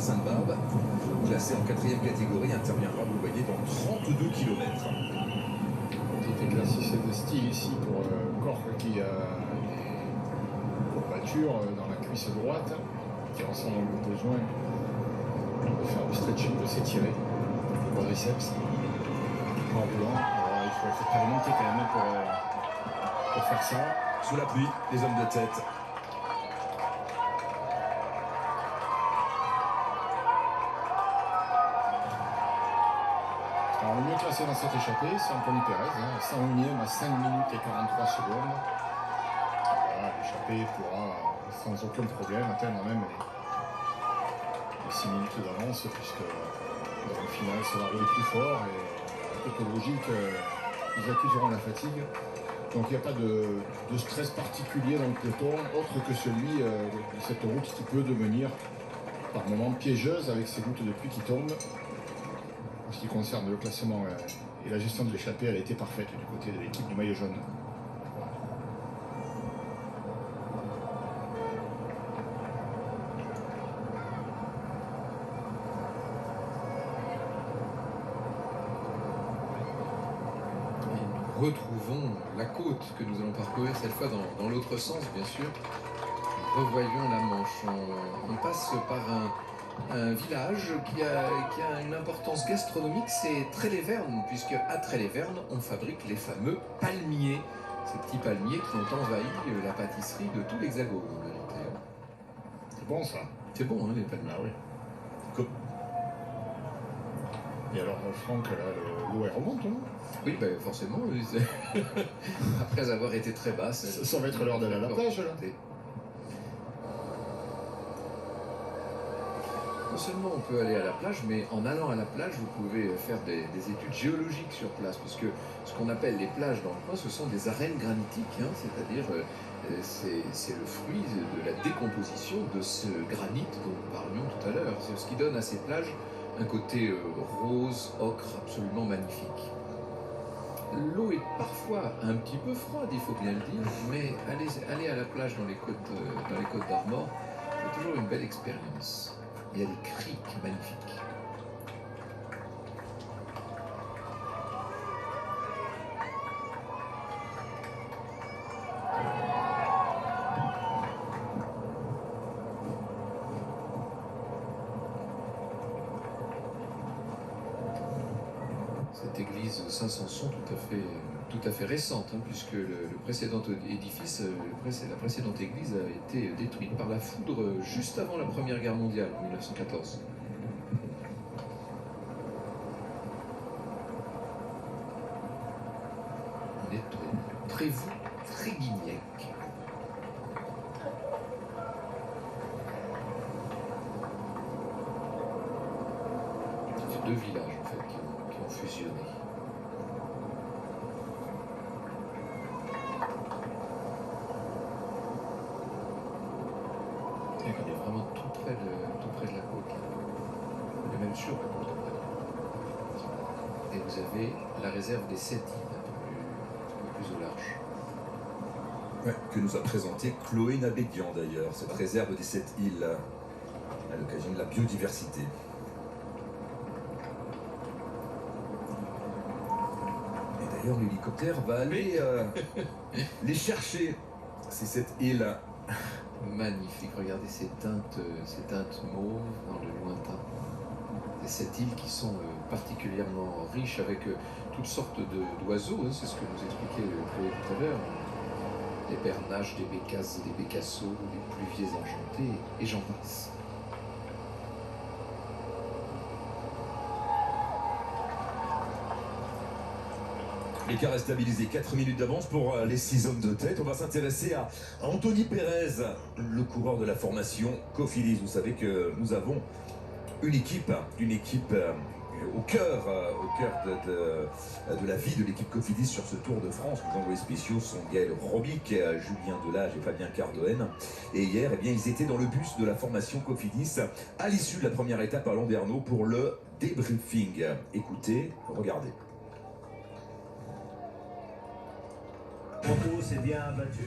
Sainte-Barbe, classé en 4e catégorie, interviendra, vous le voyez, dans 32 km. Petit exercice de style ici pour Cork qui a des courbatures dans la cuisse droite, qui ressemble au besoin de faire du stretching, de s'étirer, le quadriceps en roulant. Alors, il faut expérimenter quand même pour faire ça. Sous la pluie, les hommes de tête. Alors, le mieux classé dans cette échappée, c'est Anthony Perez, 101e à 5 minutes et 43 secondes. Voilà, l'échappée pourra sans aucun problème atteindre même les 6 minutes d'avance, puisque dans le final, ça va rouler plus fort et c'est logique, ils accuseront la fatigue. Donc il n'y a pas de stress particulier dans le peloton, autre que celui de cette route qui peut devenir par moments piégeuse avec ces gouttes de pluie qui tombent. En ce qui concerne le classement et la gestion de l'échappée, elle a été parfaite du côté de l'équipe du maillot jaune. Retrouvons la côte que nous allons parcourir cette fois dans l'autre sens, bien sûr. Revoyons la Manche. On passe par un village qui a une importance gastronomique, c'est Trélévern, puisque à Trélévern, on fabrique les fameux palmiers. Ces petits palmiers qui ont envahi la pâtisserie de tout l'Hexagone. C'est bon ça. C'est bon, hein, les palmiers. Ah oui. Et alors, Franck, là, l'eau elle remonte, non? Oui, ben forcément. Oui, après avoir été très basse. Ça va être l'heure d'aller à la plage, là. Non seulement on peut aller à la plage, mais en allant à la plage, vous pouvez faire des études géologiques sur place, puisque ce qu'on appelle les plages dans le coin, ce sont des arènes granitiques, hein, c'est-à-dire c'est le fruit de la décomposition de ce granit dont nous parlions tout à l'heure. C'est ce qui donne à ces plages un côté rose, ocre, absolument magnifique. L'eau est parfois un petit peu froide, il faut bien le dire, mais aller à la plage dans les côtes d'Armor, c'est toujours une belle expérience. Il y a des criques magnifiques. Cette église Saint-Sanson tout à fait récente, hein, puisque le précédent édifice, la précédente église a été détruite par la foudre juste avant la Première Guerre mondiale, en 1914. On est au Trévoux-Tréguignec. C'est deux villages en fait qui ont fusionné. Il est vraiment tout près de la côte. Il est même sur la côte. Et vous avez la réserve des 7 îles, un peu plus au large. Ouais, que nous a présenté Chloé Nabédian d'ailleurs, cette réserve des 7 îles, à l'occasion de la biodiversité. Et d'ailleurs l'hélicoptère va aller les chercher, ces 7 îles. Magnifique, regardez ces teintes mauves dans le lointain. Et ces îles qui sont particulièrement riches avec toutes sortes d'oiseaux, hein, c'est ce que nous expliquait Chloé tout à l'heure. Des bernaches, des bécasses et des bécasseaux, des pluviers enchantés, et j'en passe. L'écart est stabilisé, 4 minutes d'avance pour les 6 hommes de tête. On va s'intéresser à Anthony Perez, le coureur de la formation Cofidis. Vous savez que nous avons une équipe au cœur de la vie de l'équipe Cofidis sur ce Tour de France. Les envoyés spéciaux sont Gaël Robic, Julien Delage et Fabien Cardoen. Et hier, eh bien, ils étaient dans le bus de la formation Cofidis à l'issue de la première étape à Landerneau pour le débriefing. Écoutez, regardez. Moto s'est bien battu.